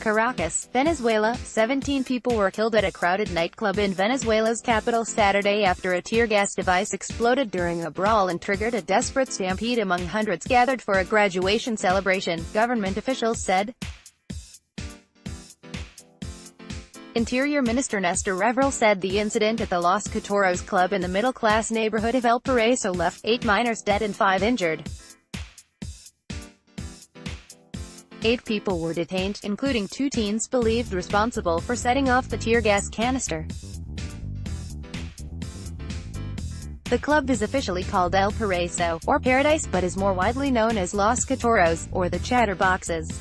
Caracas, Venezuela. 17 people were killed at a crowded nightclub in Venezuela's capital Saturday after a tear gas device exploded during a brawl and triggered a desperate stampede among hundreds gathered for a graduation celebration, government officials said. Interior Minister Nestor Reverol said the incident at the Los Cotoros club in the middle-class neighborhood of El Paraíso left 8 minors dead and 5 injured. 8 people were detained, including 2 teens believed responsible for setting off the tear gas canister. The club is officially called El Paraíso, or Paradise, but is more widely known as Los Cotoros, or the Chatterboxes.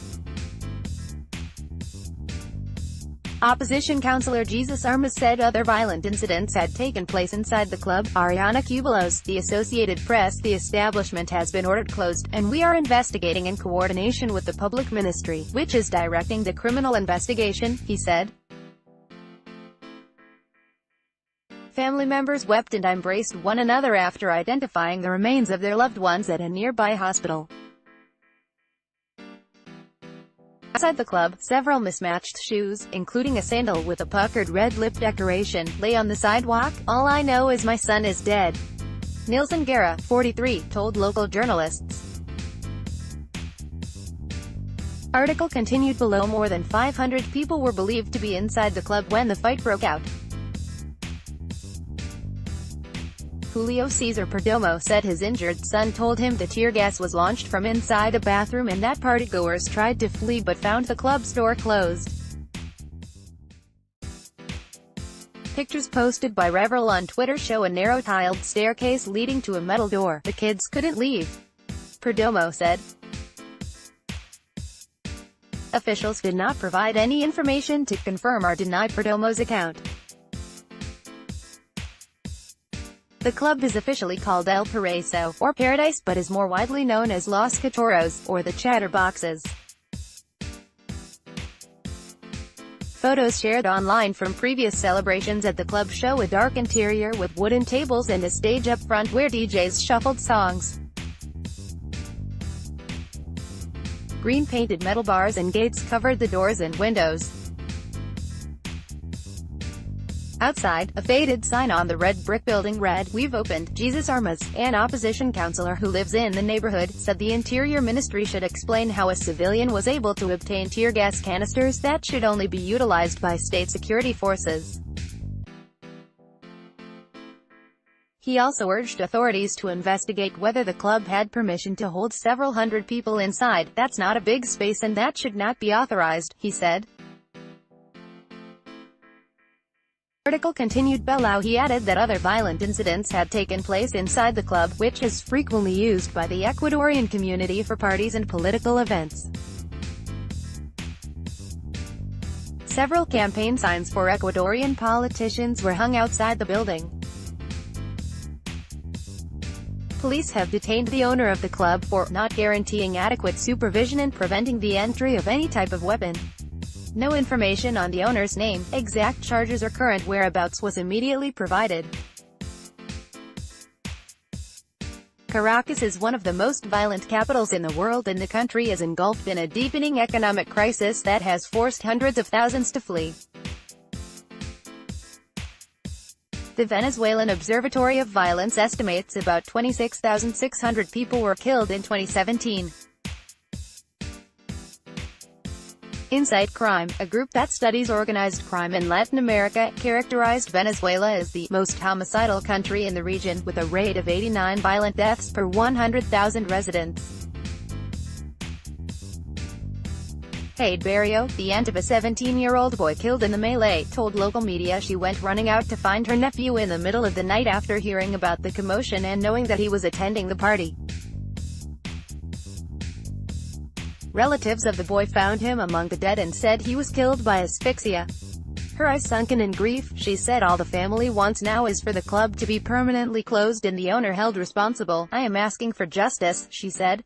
Opposition councillor Jesus Armas said other violent incidents had taken place inside the club. Ariana Cubelos, the Associated Press: the establishment has been ordered closed, and we are investigating in coordination with the public ministry, which is directing the criminal investigation, he said. Family members wept and embraced one another after identifying the remains of their loved ones at a nearby hospital. Outside the club, several mismatched shoes, including a sandal with a puckered red lip decoration, lay on the sidewalk. All I know is my son is dead, Nilson Guerra, 43, told local journalists. Article continued below. More than 500 people were believed to be inside the club when the fight broke out. Julio Cesar Perdomo said his injured son told him the tear gas was launched from inside a bathroom and that partygoers tried to flee but found the club's door closed. Pictures posted by Reverol on Twitter show a narrow tiled staircase leading to a metal door. The kids couldn't leave, Perdomo said. Officials did not provide any information to confirm or deny Perdomo's account. The club is officially called El Paraíso, or Paradise, but is more widely known as Los Cotoros, or the Chatterboxes. Photos shared online from previous celebrations at the club show a dark interior with wooden tables and a stage up front where DJs shuffled songs. Green-painted metal bars and gates covered the doors and windows. Outside, a faded sign on the red brick building read, "We've opened." Jesus Armas, an opposition councillor who lives in the neighborhood, said the Interior Ministry should explain how a civilian was able to obtain tear gas canisters that should only be utilized by state security forces. He also urged authorities to investigate whether the club had permission to hold several hundred people inside. That's not a big space and that should not be authorized, he said. Article continued below. He added that other violent incidents had taken place inside the club, which is frequently used by the Ecuadorian community for parties and political events. Several campaign signs for Ecuadorian politicians were hung outside the building. Police have detained the owner of the club for not guaranteeing adequate supervision and preventing the entry of any type of weapon. No information on the owner's name, exact charges or current whereabouts was immediately provided. Caracas is one of the most violent capitals in the world, and the country is engulfed in a deepening economic crisis that has forced hundreds of thousands to flee. The Venezuelan Observatory of Violence estimates about 26,600 people were killed in 2017. Insight Crime, a group that studies organized crime in Latin America, characterized Venezuela as the most homicidal country in the region, with a rate of 89 violent deaths per 100,000 residents. Jade Barrio, the aunt of a 17-year-old boy killed in the melee, told local media she went running out to find her nephew in the middle of the night after hearing about the commotion and knowing that he was attending the party. Relatives of the boy found him among the dead and said he was killed by asphyxia. Her eyes sunken in grief, she said all the family wants now is for the club to be permanently closed and the owner held responsible. I am asking for justice, she said.